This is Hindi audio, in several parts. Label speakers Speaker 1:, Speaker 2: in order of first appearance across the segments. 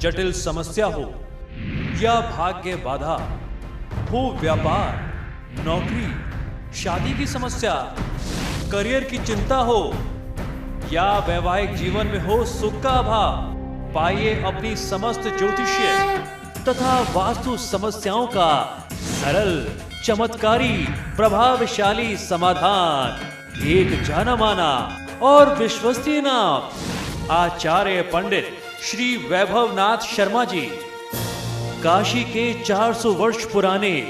Speaker 1: जटिल समस्या हो या भाग्य बाधा हो, व्यापार, नौकरी, शादी की समस्या, करियर की चिंता हो या वैवाहिक जीवन में हो सुख का अभाव, पाइए अपनी समस्त ज्योतिषीय तथा वास्तु समस्याओं का सरल, चमत्कारी, प्रभावशाली समाधान। एक जाना माना और विश्वसनीय नाम, आचार्य पंडित श्री वैभवनाथ शर्मा जी, काशी के 400 वर्ष पुराने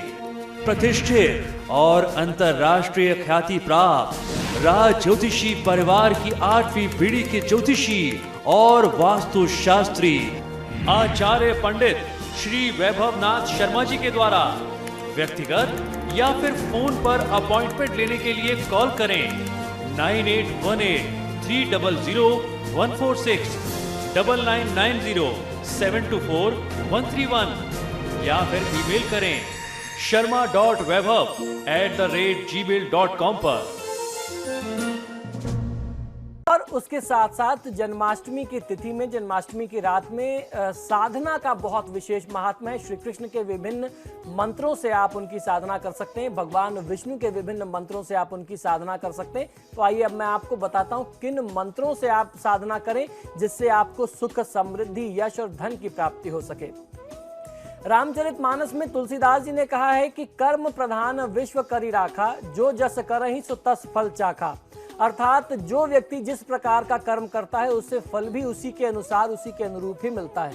Speaker 1: प्रतिष्ठित और अंतरराष्ट्रीय ख्याति प्राप्त राज ज्योतिषी परिवार की 8वीं पीढ़ी के ज्योतिषी और वास्तु शास्त्री आचार्य पंडित श्री वैभवनाथ शर्मा जी के द्वारा व्यक्तिगत या फिर फोन पर अपॉइंटमेंट लेने के लिए कॉल करें 9818300146, 9990724131 या फिर ईमेल करें sharma.vaibhav@gmail.com पर।
Speaker 2: और उसके साथ साथ जन्माष्टमी की तिथि में, जन्माष्टमी की रात में साधना का बहुत विशेष महात्मा है। श्री कृष्ण के विभिन्न मंत्रों से आप उनकी साधना कर सकते हैं, भगवान विष्णु के विभिन्न मंत्रों से आप उनकी साधना कर सकते हैं। तो आइए अब मैं आपको बताता हूं किन मंत्रों से आप साधना करें जिससे आपको सुख, समृद्धि, यश और धन की प्राप्ति हो सके। रामचरितमानस में तुलसीदास जी ने कहा है कि कर्म प्रधान विश्व करी राखा, जो जस करहि सो तस फल चाखा। अर्थात जो व्यक्ति जिस प्रकार का कर्म करता है उससे फल भी उसी के अनुसार, उसी के अनुरूप ही मिलता है।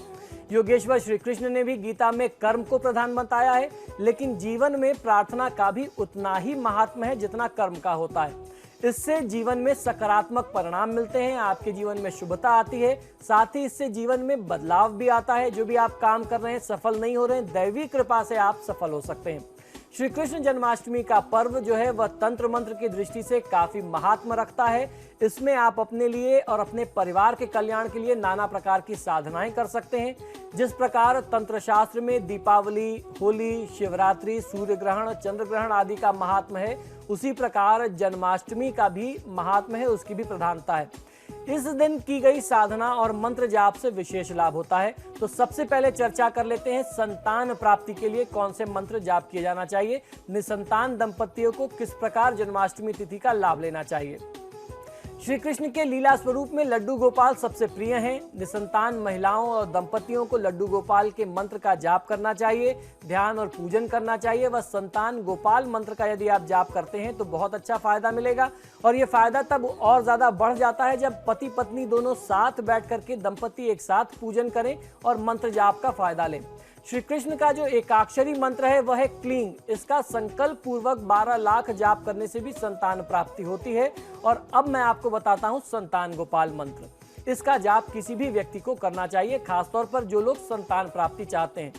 Speaker 2: योगेश्वर श्री कृष्ण ने भी गीता में कर्म को प्रधान बताया है, लेकिन जीवन में प्रार्थना का भी उतना ही महात्म है जितना कर्म का होता है। इससे जीवन में सकारात्मक परिणाम मिलते हैं, आपके जीवन में शुभता आती है, साथ ही इससे जीवन में बदलाव भी आता है। जो भी आप काम कर रहे हैं सफल नहीं हो रहे हैं, दैवी कृपा से आप सफल हो सकते हैं। श्री कृष्ण जन्माष्टमी का पर्व जो है वह तंत्र मंत्र की दृष्टि से काफी महात्म रखता है। इसमें आप अपने लिए और अपने परिवार के कल्याण के लिए नाना प्रकार की साधनाएं कर सकते हैं। जिस प्रकार तंत्र शास्त्र में दीपावली, होली, शिवरात्रि, सूर्य ग्रहण, चंद्र ग्रहण आदि का महात्म है, उसी प्रकार जन्माष्टमी का भी महात्म है, उसकी भी प्रधानता है। इस दिन की गई साधना और मंत्र जाप से विशेष लाभ होता है। तो सबसे पहले चर्चा कर लेते हैं संतान प्राप्ति के लिए कौन से मंत्र जाप किए जाना चाहिए, निसंतान दंपतियों को किस प्रकार जन्माष्टमी तिथि का लाभ लेना चाहिए। श्री कृष्ण के लीला स्वरूप में लड्डू गोपाल सबसे प्रिय हैं। निसंतान महिलाओं और दंपतियों को लड्डू गोपाल के मंत्र का जाप करना चाहिए, ध्यान और पूजन करना चाहिए। वह संतान गोपाल मंत्र का यदि आप जाप करते हैं तो बहुत अच्छा फायदा मिलेगा। और ये फायदा तब और ज्यादा बढ़ जाता है जब पति पत्नी दोनों साथ बैठ करके दंपति एक साथ पूजन करें और मंत्र जाप का फायदा लें। श्री कृष्ण का जो एकाक्षरी मंत्र है वह है क्लीं। इसका संकल्प पूर्वक 12 लाख जाप करने से भी संतान प्राप्ति होती है। और अब मैं आपको बताता हूं संतान गोपाल मंत्र। इसका जाप किसी भी व्यक्ति को करना चाहिए, खासतौर पर जो लोग संतान प्राप्ति चाहते हैं।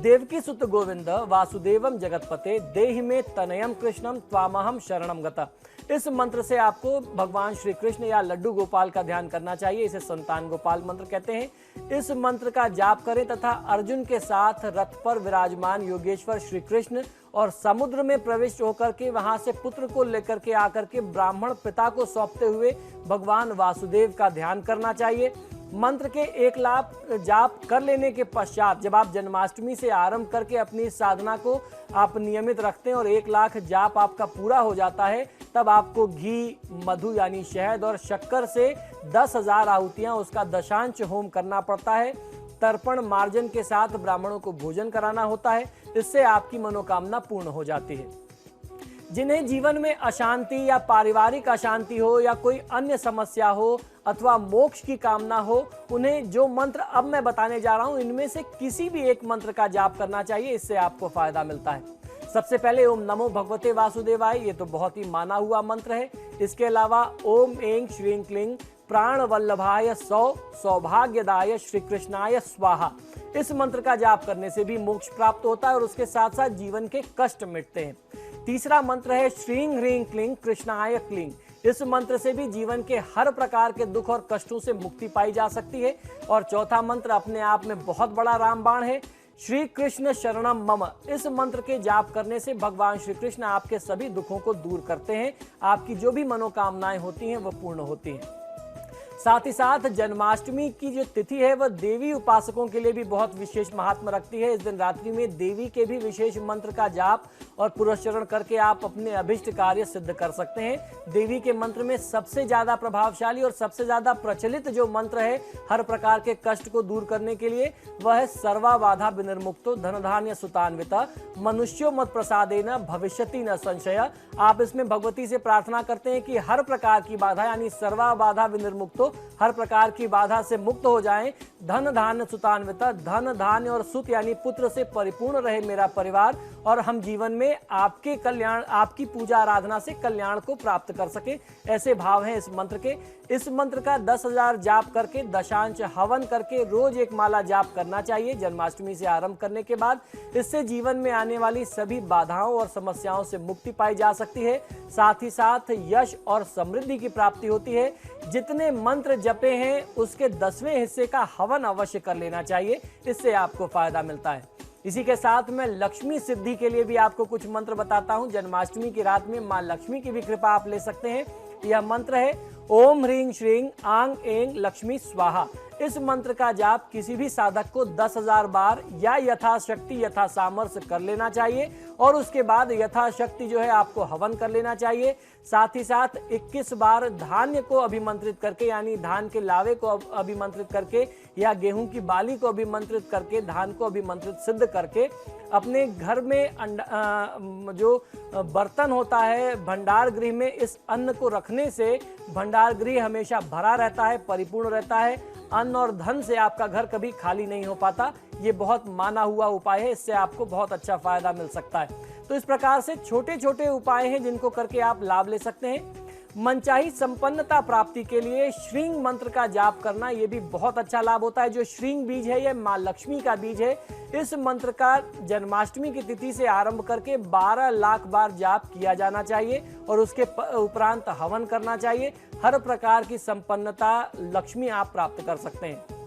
Speaker 2: देवकी सुत गोविंद वासुदेवम जगतपते देहि में तनयम कृष्णम त्वामहम शरणम गता। इस मंत्र से आपको भगवान श्री कृष्ण या लड्डू गोपाल का ध्यान करना चाहिए। इसे संतान गोपाल मंत्र कहते हैं। इस मंत्र का जाप करें तथा अर्जुन के साथ रथ पर विराजमान योगेश्वर श्री कृष्ण और समुद्र में प्रविष्ट होकर के वहां से पुत्र को लेकर के आकर के ब्राह्मण पिता को सौंपते हुए भगवान वासुदेव का ध्यान करना चाहिए। मंत्र के 1 लाख जाप कर लेने के पश्चात जब आप जन्माष्टमी से आरंभ करके अपनी साधना को आप नियमित रखते हैं और 1 लाख जाप आपका पूरा हो जाता है, तब आपको घी, मधु यानी शहद और शक्कर से 10,000 आहुतियां उसका दशांश होम करना पड़ता है। तर्पण मार्जन के साथ ब्राह्मणों को भोजन कराना होता है। इससे आपकी मनोकामना पूर्ण हो जाती है। जिन्हें जीवन में अशांति या पारिवारिक अशांति हो या कोई अन्य समस्या हो अथवा मोक्ष की कामना हो, उन्हें जो मंत्र अब मैं बताने जा रहा हूं इनमें से किसी भी एक मंत्र का जाप करना चाहिए। इससे आपको फायदा मिलता है। सबसे पहले ओम नमो भगवते वासुदेवाय, ये तो बहुत ही माना हुआ मंत्र है। इसके अलावा ओम ऐं श्रीं क्लीं प्राण वल्लभाय सौभाग्यदाय श्री कृष्णाय स्वाहा। इस मंत्र का जाप करने से भी मोक्ष प्राप्त होता है और उसके साथ साथ जीवन के कष्ट मिटते हैं। तीसरा मंत्र है श्रीं ह्रीं क्लीं कृष्णाय क्लीं। इस मंत्र से भी जीवन के हर प्रकार के दुख और कष्टों से मुक्ति पाई जा सकती है। और चौथा मंत्र अपने आप में बहुत बड़ा रामबाण है, श्री कृष्ण शरणम मम। इस मंत्र के जाप करने से भगवान श्री कृष्ण आपके सभी दुखों को दूर करते हैं। आपकी जो भी मनोकामनाएं होती हैं वह पूर्ण होती हैं। साथ ही साथ जन्माष्टमी की जो तिथि है वह देवी उपासकों के लिए भी बहुत विशेष महात्मा रखती है। इस दिन रात्रि में देवी के भी विशेष मंत्र का जाप और पुरस्चरण करके आप अपने अभिष्ट कार्य सिद्ध कर सकते हैं। देवी के मंत्र में सबसे ज्यादा प्रभावशाली और सबसे ज्यादा प्रचलित जो मंत्र है हर प्रकार के कष्ट को दूर करने के लिए, वह है सर्वा बाधा विनिर्मुक्तो धन धान्य सुतान्विता मनुष्यो मत प्रसादेन भविष्यति न संशय। आप इसमें भगवती से प्रार्थना करते हैं कि हर प्रकार की बाधा यानी सर्वा बाधा विनिर्मुक्तो, हर प्रकार की बाधा से मुक्त हो जाएं, धन धान्य सुतान्विता, धन धान्य और सुत यानी पुत्र से परिपूर्ण रहे मेरा परिवार, और हम जीवन में आपके कल्याण, आपकी पूजा आराधना से कल्याण को प्राप्त कर सके। ऐसे भाव हैं इस मंत्र के। इस मंत्र का 10,000 जाप करके, दशांश हवन करके रोज एक माला जाप करना चाहिए जन्माष्टमी से आरंभ करने के बाद। इससे जीवन में आने वाली सभी बाधाओं और समस्याओं से मुक्ति पाई जा सकती है। साथ ही साथ यश और समृद्धि की प्राप्ति होती है। जितने मंत्र जपे हैं उसके 10वें हिस्से का हवन अवश्य कर लेना चाहिए, इससे आपको फायदा मिलता है। इसी के साथ मैं लक्ष्मी सिद्धि के लिए भी आपको कुछ मंत्र बताता हूं। जन्माष्टमी की रात में मां लक्ष्मी की भी कृपा आप ले सकते हैं। यह मंत्र है ओम ह्रीं श्रीं आंग एंग लक्ष्मी स्वाहा। इस मंत्र का जाप किसी भी साधक को 10,000 बार या यथाशक्ति यथा सामर्थ्य कर लेना चाहिए, और उसके बाद यथाशक्ति जो है आपको हवन कर लेना चाहिए। साथ ही साथ 21 बार धान्य को अभिमंत्रित करके यानी धान के लावे को अभिमंत्रित करके या गेहूं की बाली को अभिमंत्रित करके, धान को अभिमंत्रित सिद्ध करके अपने घर में जो बर्तन होता है भंडार गृह में, इस अन्न को रखने से भंडार गृह हमेशा भरा रहता है, परिपूर्ण रहता है। अन्न और धन से आपका घर कभी खाली नहीं हो पाता। ये बहुत माना हुआ उपाय है, इससे आपको बहुत अच्छा फायदा मिल सकता है। तो इस प्रकार से छोटे छोटे उपाय हैं जिनको करके आप लाभ ले सकते हैं। मनचाही संपन्नता प्राप्ति के लिए श्रींग मंत्र का जाप करना, ये भी बहुत अच्छा लाभ होता है। जो श्रींग बीज है यह मां लक्ष्मी का बीज है। इस मंत्र का जन्माष्टमी की तिथि से आरंभ करके 12 लाख बार जाप किया जाना चाहिए और उसके उपरांत हवन करना चाहिए। हर प्रकार की संपन्नता लक्ष्मी आप प्राप्त कर सकते हैं।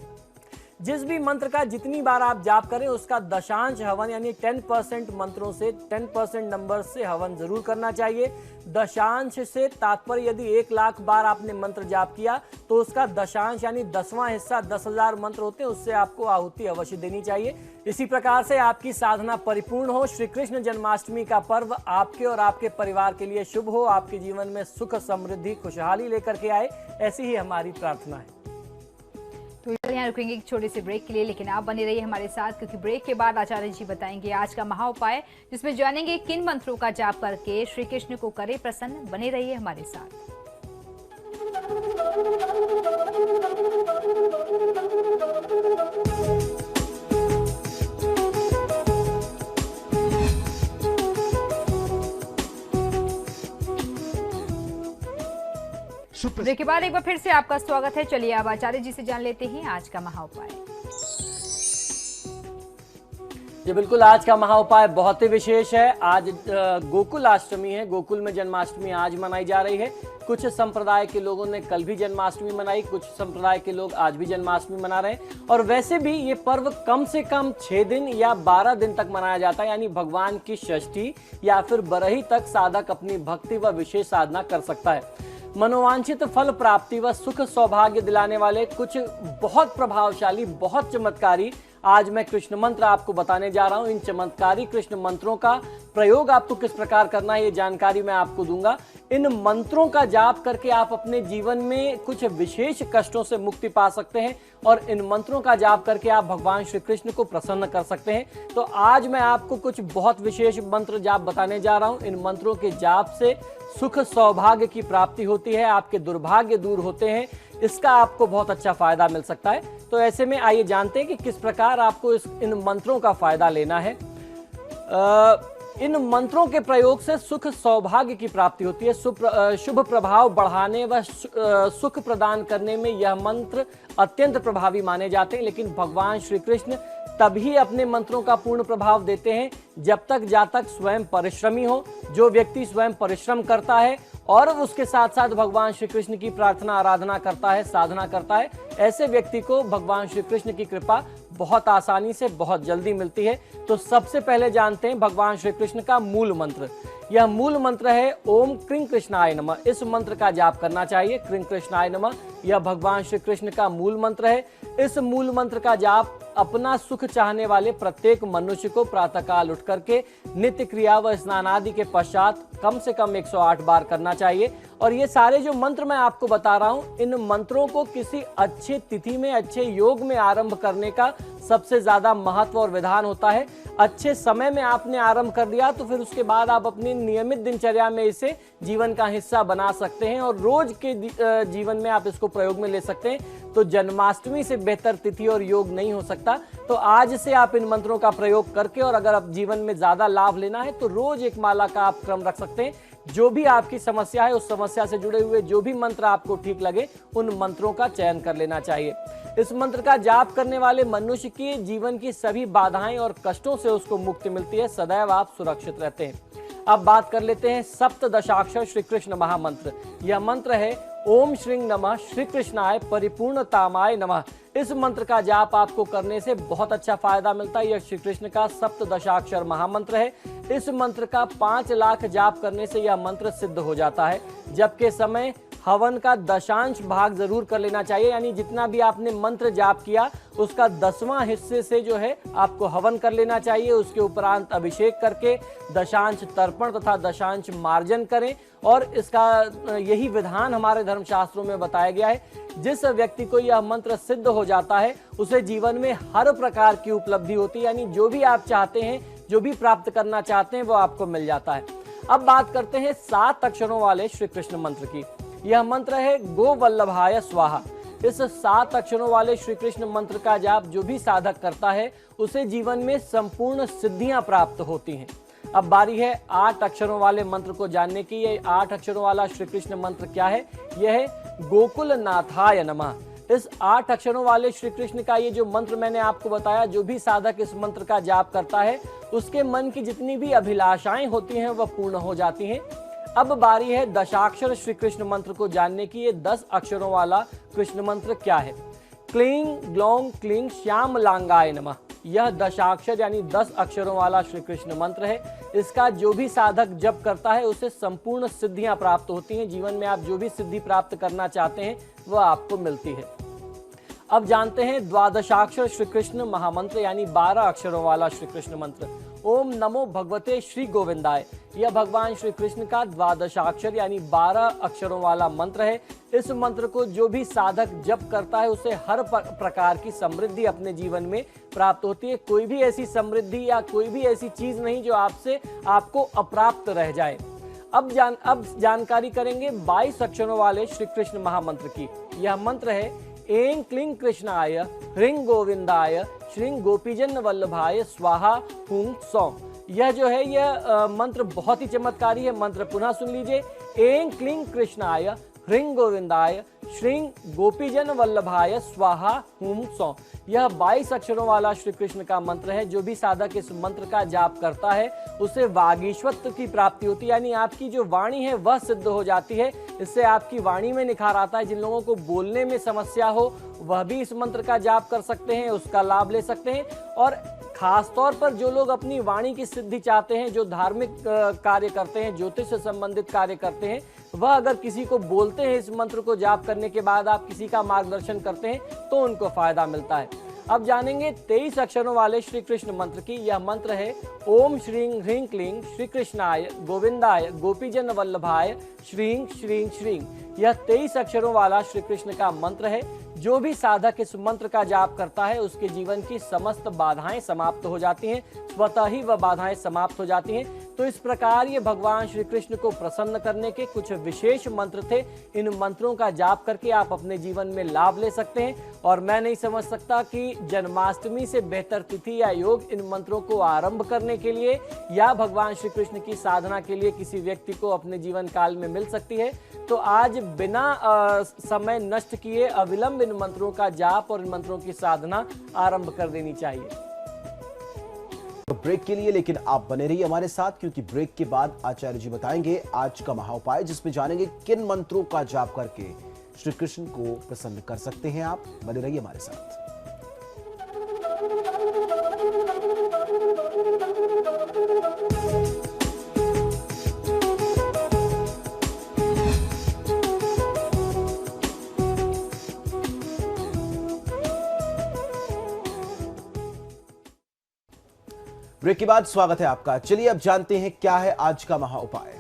Speaker 2: जिस भी मंत्र का जितनी बार आप जाप करें उसका दशांश हवन यानी 10% मंत्रों से 10% नंबर से हवन जरूर करना चाहिए। दशांश से तात्पर्य यदि 1 लाख बार आपने मंत्र जाप किया तो उसका दशांश यानी 10वां हिस्सा 10,000 मंत्र होते हैं, उससे आपको आहुति अवश्य देनी चाहिए। इसी प्रकार से आपकी साधना परिपूर्ण हो। श्री कृष्ण जन्माष्टमी का पर्व आपके और आपके परिवार के लिए शुभ हो, आपके जीवन में सुख समृद्धि खुशहाली लेकर के आए, ऐसी ही हमारी प्रार्थना है।
Speaker 3: तो यहाँ रुकेंगे एक छोटे से ब्रेक के लिए, लेकिन आप बने रहिए हमारे साथ क्योंकि ब्रेक के बाद आचार्य जी बताएंगे आज का महा उपाय, जिसमें जानेंगे किन मंत्रों का जाप करके श्री कृष्ण को करे प्रसन्न। बने रहिए हमारे साथ। ब्रेक के बाद एक बार फिर से आपका स्वागत है। चलिए अब आचार्य जी से जान लेते हैं आज का महा उपाय।
Speaker 2: जी बिल्कुल, आज का महा उपाय बहुत ही विशेष है। आज गोकुल अष्टमी है। गोकुल में जन्माष्टमी आज मनाई जा रही है। कुछ संप्रदाय के लोगों ने कल भी जन्माष्टमी मनाई, कुछ संप्रदाय के लोग आज भी जन्माष्टमी मना रहे हैं। और वैसे भी ये पर्व कम से कम 6 दिन या 12 दिन तक मनाया जाता है, यानी भगवान की षष्ठी या फिर बरही तक साधक अपनी भक्ति व विशेष साधना कर सकता है। मनोवांछित फल प्राप्ति व सुख सौभाग्य दिलाने वाले कुछ बहुत प्रभावशाली, बहुत चमत्कारी आज मैं कृष्ण मंत्र आपको बताने जा रहा हूं। इन चमत्कारी कृष्ण मंत्रों का प्रयोग आपको किस प्रकार करना है ये जानकारी मैं आपको दूंगा। इन मंत्रों का जाप करके आप अपने जीवन में कुछ विशेष कष्टों से मुक्ति पा सकते हैं और इन मंत्रों का जाप करके आप भगवान श्री कृष्ण को प्रसन्न कर सकते हैं। तो आज मैं आपको कुछ बहुत विशेष मंत्र जाप बताने जा रहा हूं। इन मंत्रों के जाप से सुख सौभाग्य की प्राप्ति होती है, आपके दुर्भाग्य दूर होते हैं, इसका आपको बहुत अच्छा फायदा मिल सकता है। तो ऐसे में आइए जानते हैं कि किस प्रकार आपको इन मंत्रों का फायदा लेना है। इन मंत्रों के प्रयोग से सुख सौभाग्य की प्राप्ति होती है। शुभ प्रभाव बढ़ाने व सुख प्रदान करने में यह मंत्र अत्यंत प्रभावी माने जाते हैं। लेकिन भगवान श्री कृष्ण तभी अपने मंत्रों का पूर्ण प्रभाव देते हैं जब तक जब तक स्वयं परिश्रमी हो। जो व्यक्ति स्वयं परिश्रम करता है और उसके साथ साथ भगवान श्री कृष्ण की प्रार्थना आराधना करता है, साधना करता है, ऐसे व्यक्ति को भगवान श्री कृष्ण की कृपा बहुत आसानी से बहुत जल्दी मिलती है। तो सबसे पहले जानते हैं भगवान श्री कृष्ण का मूल मंत्र। यह मूल मंत्र है ओम क्रीं कृष्णाय नमः। इस मंत्र का जाप करना चाहिए। क्रीं कृष्णाय नमः यह भगवान श्री कृष्ण का मूल मंत्र है। इस मूल मंत्र का जाप अपना सुख चाहने वाले प्रत्येक मनुष्य को प्रातःकाल उठ करके नित्य क्रिया व स्नान आदि के पश्चात कम से कम 108 बार करना चाहिए। और ये सारे जो मंत्र मैं आपको बता रहा हूँ, इन मंत्रों को किसी अच्छी तिथि में, अच्छे योग में आरंभ करने का सबसे ज्यादा महत्व और विधान होता है। अच्छे समय में आपने आरंभ कर दिया तो फिर उसके बाद आप अपनी नियमित दिनचर्या में इसे जीवन का हिस्सा बना सकते हैं और रोज के जीवन में आप इसको प्रयोग में ले सकते हैं। तो जन्माष्टमी से बेहतर तिथि और योग नहीं हो सकता। तो आज से आप इन मंत्रों का प्रयोग करके, और अगर आप जीवन में ज्यादा लाभ लेना है तो रोज एक माला का आप क्रम रख सकते हैं। जो भी आपकी समस्या है, उस समस्या से जुड़े हुए जो भी मंत्र आपको ठीक लगे, उन मंत्रों का चयन कर लेना चाहिए। इस मंत्र का जाप करने वाले मनुष्य के जीवन की सभी बाधाएं और कष्टों से उसको मुक्ति मिलती है। सदैव आप सुरक्षित रहते हैं। अब बात कर लेते हैं सप्तदशाक्षर श्री कृष्ण महामंत्र। यह मंत्र है ओम श्रीं नमः श्री कृष्णाय परिपूर्णतामाय नमः। इस मंत्र का जाप आपको करने से बहुत अच्छा फायदा मिलता है। यह श्री कृष्ण का सप्तदशाक्षर महामंत्र है। इस मंत्र का 5 लाख जाप करने से यह मंत्र सिद्ध हो जाता है। जबकि समय हवन का दशांश भाग जरूर कर लेना चाहिए, यानी जितना भी आपने मंत्र जाप किया उसका 10वां हिस्से से जो है आपको हवन कर लेना चाहिए। उसके उपरांत अभिषेक करके दशांश तर्पण तथा दशांश मार्जन करें। और इसका यही विधान हमारे धर्मशास्त्रों में बताया गया है। जिस व्यक्ति को यह मंत्र सिद्ध हो जाता है उसे जीवन में हर प्रकार की उपलब्धि होती है, यानी जो भी आप चाहते हैं, जो भी प्राप्त करना चाहते हैं, वो आपको मिल जाता है। अब बात करते हैं 7 अक्षरों वाले श्री कृष्ण मंत्र की। यह मंत्र है गो वल्लभाय स्वाहा। इस 7 अक्षरों वाले श्री कृष्ण मंत्र का जाप जो भी साधक करता है उसे जीवन में संपूर्ण सिद्धियां प्राप्त होती हैं। अब बारी है 8 अक्षरों वाले मंत्र को जानने की। ये 8 अक्षरों वाला श्री कृष्ण मंत्र क्या है? यह है गोकुल नाथाय नमः। इस 8 अक्षरों वाले श्री कृष्ण का ये जो मंत्र मैंने आपको बताया, जो भी साधक इस मंत्र का जाप करता है उसके मन की जितनी भी अभिलाषाएं होती हैं वह पूर्ण हो जाती हैं। अब बारी है दशाक्षर श्री कृष्ण मंत्र को जानने की। ये 10 अक्षरों वाला कृष्ण मंत्र क्या है? क्लीं ग्लौं क्लीं श्याम लांगाय नमः। यह दशाक्षर यानी 10 अक्षरों वाला श्री कृष्ण मंत्र है। इसका जो भी साधक जप करता है उसे संपूर्ण सिद्धियां प्राप्त होती हैं। जीवन में आप जो भी सिद्धि प्राप्त करना चाहते हैं वह आपको मिलती है। अब जानते हैं द्वादशाक्षर श्री कृष्ण महामंत्र यानी 12 अक्षरों वाला श्री कृष्ण मंत्र। ओम नमो भगवते श्री गोविंदाय। यह भगवान श्री कृष्ण का द्वादशाक्षर यानी 12 अक्षरों वाला मंत्र है। इस मंत्र को जो भी साधक जप करता है उसे हर प्रकार की समृद्धि अपने जीवन में प्राप्त होती है। कोई भी ऐसी समृद्धि या कोई भी ऐसी चीज नहीं जो आपको अप्राप्त रह जाए। अब जानकारी करेंगे 22 अक्षरों वाले श्री कृष्ण महामंत्र की। यह मंत्र है ऐं क्लीं कृष्णाय ह्रीं गोविंदाय श्रीं गोपीजन वल्लभाय स्वाहा हुं सौं। यह जो है यह मंत्र बहुत ही चमत्कारी है। मंत्र पुनः सुन लीजिए। ऐं क्लीं कृष्णाय ह्रीं गोविंदाय श्रीं गोपीजन वल्लभाय स्वाहा हुं सौं। यह 22 अक्षरों वाला श्री कृष्ण का मंत्र है। जो भी साधक इस मंत्र का जाप करता है उसे वागीश्वत्व की प्राप्ति होती है, यानी आपकी जो वाणी है वह सिद्ध हो जाती है। इससे आपकी वाणी में निखार आता है। जिन लोगों को बोलने में समस्या हो वह भी इस मंत्र का जाप कर सकते हैं, उसका लाभ ले सकते हैं। और खास तौर पर जो लोग अपनी वाणी की सिद्धि चाहते हैं, जो धार्मिक कार्य करते हैं, ज्योतिष से संबंधित कार्य करते हैं, वह अगर किसी को बोलते हैं इस मंत्र को जाप करने के बाद आप किसी का मार्गदर्शन करते हैं तो उनको फायदा मिलता है। अब जानेंगे 23 अक्षरों वाले श्री कृष्ण मंत्र की। यह मंत्र है ओम श्रीं ह्रीं क्लीं श्री कृष्णाय गोविंदाय गोपीजन वल्लभाय श्रीं श्रीं श्रीं। यह 23 अक्षरों वाला श्री कृष्ण का मंत्र है। जो भी साधक इस मंत्र का जाप करता है उसके जीवन की समस्त बाधाएं समाप्त हो जाती हैं, स्वतः ही वह बाधाएं समाप्त हो जाती हैं। तो इस प्रकार ये भगवान श्री कृष्ण को प्रसन्न करने के कुछ विशेष मंत्र थे। इन मंत्रों का जाप करके आप अपने जीवन में लाभ ले सकते हैं। और मैं नहीं समझ सकता कि जन्माष्टमी से बेहतर तिथि या योग इन मंत्रों को आरंभ करने के लिए या भगवान श्री कृष्ण की साधना के लिए किसी व्यक्ति को अपने जीवन काल में मिल सकती है। तो आज बिना समय नष्ट किए अविलंब इन मंत्रों का जाप और इन मंत्रों की साधना आरंभ कर देनी चाहिए।
Speaker 4: तो ब्रेक के लिए, लेकिन आप बने रहिए हमारे साथ क्योंकि ब्रेक के बाद आचार्य जी बताएंगे आज का महाउपाय, जिसमें जानेंगे किन मंत्रों का जाप करके श्री कृष्ण को प्रसन्न कर सकते हैं आप। बने रहिए हमारे साथ। ब्रेक के बाद स्वागत है आपका। चलिए अब जानते हैं क्या है आज का महाउपाय।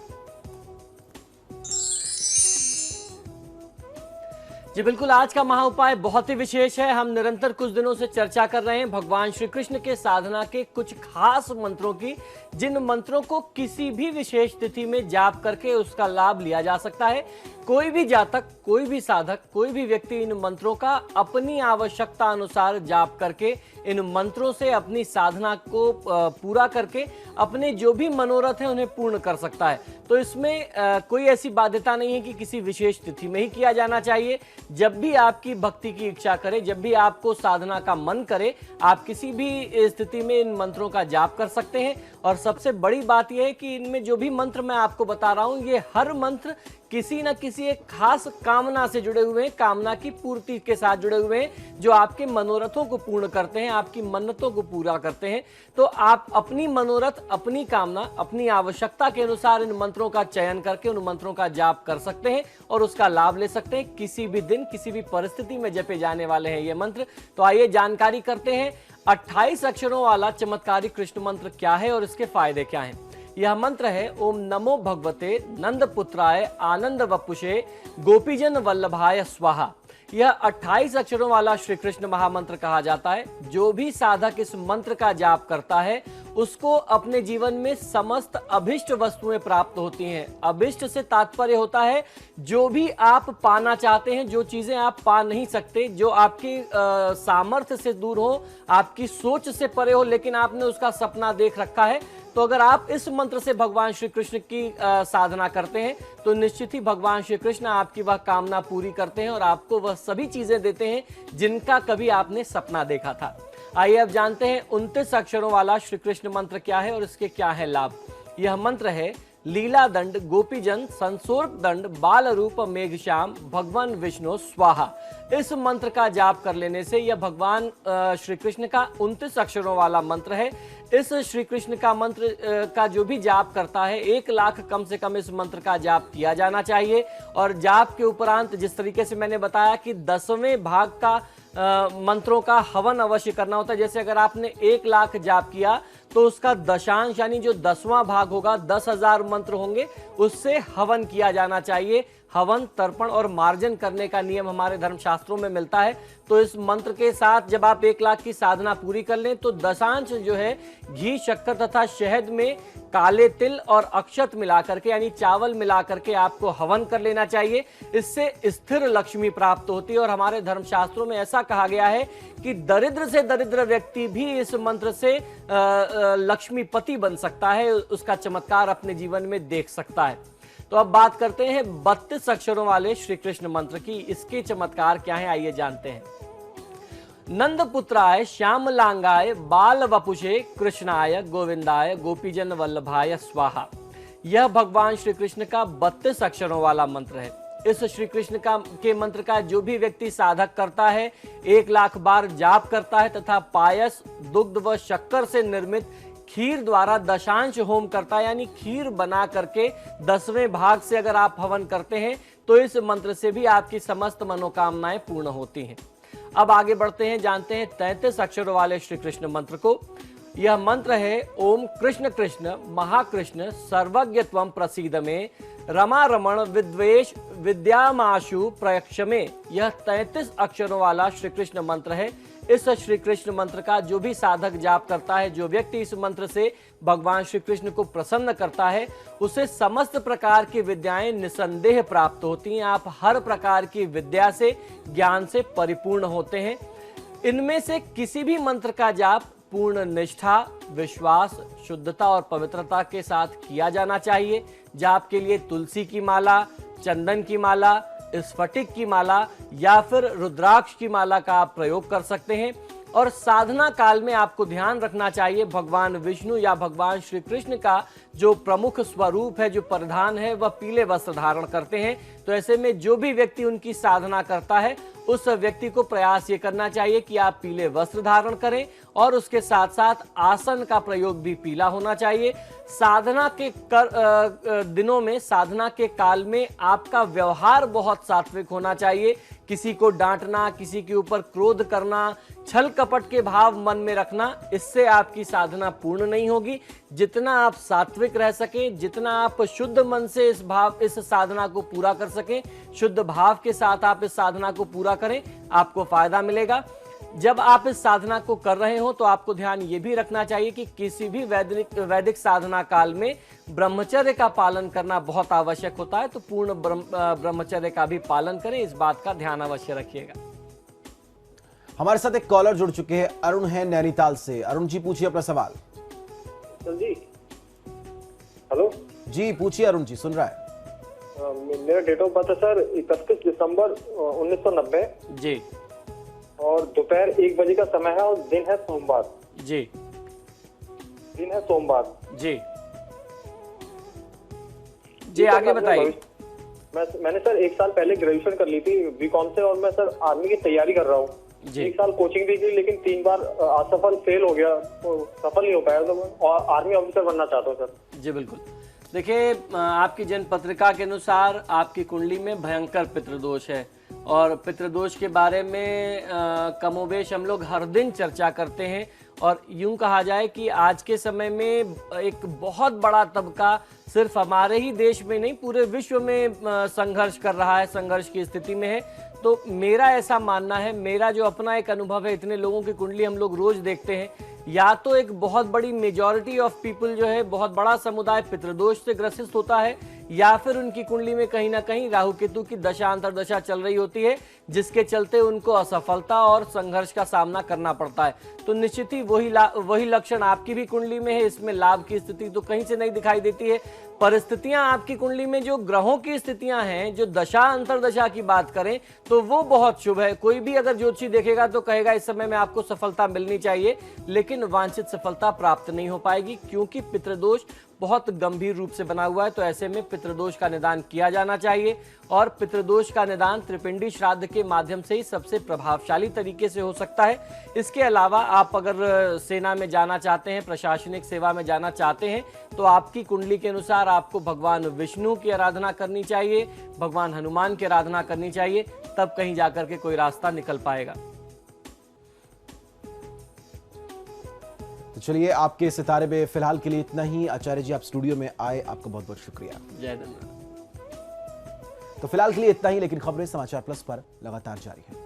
Speaker 2: जी बिल्कुल, आज का महाउपाय बहुत ही विशेष है। हम निरंतर कुछ दिनों से चर्चा कर रहे हैं भगवान श्री कृष्ण के साधना के कुछ खास मंत्रों की, जिन मंत्रों को किसी भी विशेष तिथि में जाप करके उसका लाभ लिया जा सकता है। कोई भी जातक, कोई भी साधक, कोई भी व्यक्ति इन मंत्रों का अपनी आवश्यकता अनुसार जाप करके, इन मंत्रों से अपनी साधना को पूरा करके अपने जो भी मनोरथ है उन्हें पूर्ण कर सकता है। तो इसमें कोई ऐसी बाध्यता नहीं है कि किसी विशेष तिथि में ही किया जाना चाहिए। जब भी आपकी भक्ति की इच्छा करे, जब भी आपको साधना का मन करे, आप किसी भी स्थिति में इन मंत्रों का जाप कर सकते हैं। और सबसे बड़ी बात यह है कि इनमें जो भी मंत्र मैं आपको बता रहा हूं, ये हर मंत्र किसी न किसी एक खास कामना से जुड़े हुए हैं, कामना की पूर्ति के साथ जुड़े हुए हैं, जो आपके मनोरथों को पूर्ण करते हैं, आपकी मन्नतों को पूरा करते हैं। तो आप अपनी मनोरथ, अपनी कामना, अपनी आवश्यकता के अनुसार इन मंत्रों का चयन करके उन मंत्रों का जाप कर सकते हैं और उसका लाभ ले सकते हैं। किसी भी दिन, किसी भी परिस्थिति में जपे जाने वाले हैं ये मंत्र। तो आइए जानकारी करते हैं 28 अक्षरों वाला चमत्कारी कृष्ण मंत्र क्या है और इसके फायदे क्या हैं। यह मंत्र है ओम नमो भगवते नंद पुत्राय आनंद वपुषे गोपीजन वल्लभाय स्वाहा। यह 28 अक्षरों वाला श्री कृष्ण महामंत्र कहा जाता है। जो भी साधक इस मंत्र का जाप करता है उसको अपने जीवन में समस्त अभिष्ट वस्तुएं प्राप्त होती हैं। अभिष्ट से तात्पर्य होता है जो भी आप पाना चाहते हैं, जो चीजें आप पा नहीं सकते, जो आपकी सामर्थ्य से दूर हो, आपकी सोच से परे हो, लेकिन आपने उसका सपना देख रखा है। तो अगर आप इस मंत्र से भगवान श्री कृष्ण की साधना करते हैं तो निश्चित ही भगवान श्री कृष्ण आपकी वह कामना पूरी करते हैं और आपको वह सभी चीजें देते हैं जिनका कभी आपने सपना देखा था। आइए अब जानते हैं 29 अक्षरों वाला श्री कृष्ण मंत्र क्या है और इसके क्या है लाभ। यह मंत्र है लीला दंड गोपीजन संसर्ग दंड बाल रूप मेघश्याम भगवान विष्णु स्वाहा। इस मंत्र का जाप कर लेने से यह भगवान श्री कृष्ण का 29 अक्षरों वाला मंत्र है। इस श्री कृष्ण का मंत्र का जो भी जाप करता है 1 लाख कम से कम इस मंत्र का जाप किया जाना चाहिए। और जाप के उपरांत जिस तरीके से मैंने बताया कि 10वें भाग का मंत्रों का हवन अवश्य करना होता है। जैसे अगर आपने 1 लाख जाप किया तो उसका दशांश यानी जो 10वां भाग होगा, 10,000 मंत्र होंगे, उससे हवन किया जाना चाहिए। हवन, तर्पण और मार्जन करने का नियम हमारे धर्मशास्त्रों में मिलता है। तो इस मंत्र के साथ जब आप 1 लाख की साधना पूरी कर लें तो दशांश जो है घी, शक्कर तथा शहद में काले तिल और अक्षत मिलाकर के यानी चावल मिलाकर के आपको हवन कर लेना चाहिए। इससे स्थिर लक्ष्मी प्राप्त होती है और हमारे धर्मशास्त्रों में ऐसा कहा गया है कि दरिद्र से दरिद्र व्यक्ति भी इस मंत्र से लक्ष्मीपति बन सकता है, उसका चमत्कार अपने जीवन में देख सकता है। तो अब बात करते हैं 32 अक्षरों वाले श्री कृष्ण मंत्र की। इसके चमत्कार क्या है आइए जानते हैं। नंद पुत्राय श्यामलांगाय बाल वपुषे कृष्णाय गोविंदाय गोपीजन वल्लभाय स्वाहा। यह भगवान श्री कृष्ण का 32 अक्षरों वाला मंत्र है। इस श्री कृष्ण के मंत्र का जो भी व्यक्ति साधक करता है, 1 लाख बार जाप करता है तथा पायस, दुग्ध व शक्कर से निर्मित खीर द्वारा दशांश होम करता है, यानी खीर बना करके 10वें भाग से अगर आप हवन करते हैं तो इस मंत्र से भी आपकी समस्त मनोकामनाएं पूर्ण होती हैं। अब आगे बढ़ते हैं, जानते हैं 33 अक्षरों वाले श्री कृष्ण मंत्र को। यह मंत्र है ओम कृष्ण कृष्ण महाकृष्ण सर्वज्ञ त्वं प्रसीद में रमा रमण विद्वेश विद्यामाशु प्रयक्ष में। यह 33 अक्षरों वाला श्री कृष्ण मंत्र है। इस श्री कृष्ण मंत्र का जो भी साधक जाप करता है, जो व्यक्ति इस मंत्र से भगवान श्री कृष्ण को प्रसन्न करता है, उसे समस्त प्रकार की विद्याएं निसंदेह प्राप्त होती हैं। आप हर प्रकार की विद्या से, ज्ञान से परिपूर्ण होते हैं। इनमें से किसी भी मंत्र का जाप पूर्ण निष्ठा, विश्वास, शुद्धता और पवित्रता के साथ किया जाना चाहिए। जाप के लिए तुलसी की माला, चंदन की माला, स्फटिक की माला या फिर रुद्राक्ष की माला का आप प्रयोग कर सकते हैं। और साधना काल में आपको ध्यान रखना चाहिए भगवान विष्णु या भगवान श्री कृष्ण का जो प्रमुख स्वरूप है, जो परिधान है, वह पीले वस्त्र धारण करते हैं। तो ऐसे में जो भी व्यक्ति उनकी साधना करता है उस व्यक्ति को प्रयास ये करना चाहिए कि आप पीले वस्त्र धारण करें और उसके साथ साथ आसन का प्रयोग भी पीला होना चाहिए। साधना के दिनों में, साधना के काल में आपका व्यवहार बहुत सात्विक होना चाहिए। किसी को डांटना, किसी के ऊपर क्रोध करना, छल कपट के भाव मन में रखना, इससे आपकी साधना पूर्ण नहीं होगी। जितना आप सात्विक रह सकें, जितना आप शुद्ध मन से इस साधना को पूरा कर सकें, शुद्ध भाव के साथ आप इस साधना को पूरा करें, आपको फायदा मिलेगा। जब आप इस साधना को कर रहे हो तो आपको ध्यान ये भी रखना चाहिए कि किसी भी वैदिक साधना काल में ब्रह्मचर्य का पालन करना बहुत आवश्यक होता है। तो पूर्ण ब्रह्मचर्य का भी पालन करें, इस बात का ध्यान अवश्य रखिएगा।
Speaker 4: हमारे साथ एक कॉलर जुड़ चुके हैं, अरुण है नैनीताल से। अरुण जी, पूछिए अपना सवाल।
Speaker 5: जी हेलो
Speaker 4: जी, पूछिए अरुण जी, सुन रहा है।
Speaker 5: मेरा डेट ऑफ बर्थ है सर 31 दिसंबर 1990
Speaker 2: जी,
Speaker 5: और दोपहर 1 बजे का समय है और दिन है सोमवार।
Speaker 2: जी,
Speaker 5: दिन है सोमवार।
Speaker 2: जी जी, आगे बताइए।
Speaker 5: मैंने सर 1 साल पहले ग्रेजुएशन कर ली थी बीकॉम से, और मैं सर आर्मी की तैयारी कर रहा हूँ। 1 साल कोचिंग भी की, लेकिन 3 बार असफल फेल हो गया, तो सफल नहीं हो पाया। तो मैं आर्मी ऑफिसर बनना चाहता हूँ सर।
Speaker 2: जी बिल्कुल। देखिए, आपकी जन्म पत्रिका के अनुसार आपकी कुंडली में भयंकर पितृदोष है, और पितृदोष के बारे में कमोबेश हम लोग हर दिन चर्चा करते हैं। और यूं कहा जाए कि आज के समय में एक बहुत बड़ा तबका सिर्फ हमारे ही देश में नहीं, पूरे विश्व में संघर्ष कर रहा है, संघर्ष की स्थिति में है। तो मेरा ऐसा मानना है, मेरा जो अपना एक अनुभव है, इतने लोगों की कुंडली हम लोग रोज देखते हैं, या तो एक बहुत बड़ी मेजॉरिटी ऑफ पीपल जो है, बहुत बड़ा समुदाय पितृदोष से ग्रसित होता है, या फिर उनकी कुंडली में कहीं ना कहीं राहु केतु की दशा अंतर्दशा चल रही होती है, जिसके चलते उनको असफलता और संघर्ष का सामना करना पड़ता है। तो निश्चित ही वही लक्षण आपकी भी कुंडली में है। इसमें लाभ की स्थिति तो कहीं से नहीं दिखाई देती है। परिस्थितियां आपकी कुंडली में, जो ग्रहों की स्थितियां हैं, जो दशा अंतर्दशा की बात करें तो वो बहुत शुभ है। कोई भी अगर ज्योतिषी देखेगा तो कहेगा इस समय में आपको सफलता मिलनी चाहिए, लेकिन वांछित सफलता प्राप्त नहीं हो पाएगी, क्योंकि पितृदोष बहुत गंभीर रूप से बना हुआ है। तो ऐसे में पितृदोष का निदान किया जाना चाहिए, और पितृदोष का निदान त्रिपिंडी श्राद्ध के माध्यम से ही सबसे प्रभावशाली तरीके से हो सकता है। इसके अलावा आप अगर सेना में जाना चाहते हैं, प्रशासनिक सेवा में जाना चाहते हैं, तो आपकी कुंडली के अनुसार आपको भगवान विष्णु की आराधना करनी चाहिए, भगवान हनुमान की आराधना करनी चाहिए, तब कहीं जाकर के कोई रास्ता निकल पाएगा।
Speaker 4: तो चलिए, आपके सितारे में फिलहाल के लिए इतना ही। आचार्य जी, आप स्टूडियो में आए, आपका बहुत बहुत शुक्रिया।
Speaker 2: जय धन्यवाद।
Speaker 4: तो फिलहाल के लिए इतना ही, लेकिन खबरें समाचार प्लस पर लगातार जारी है।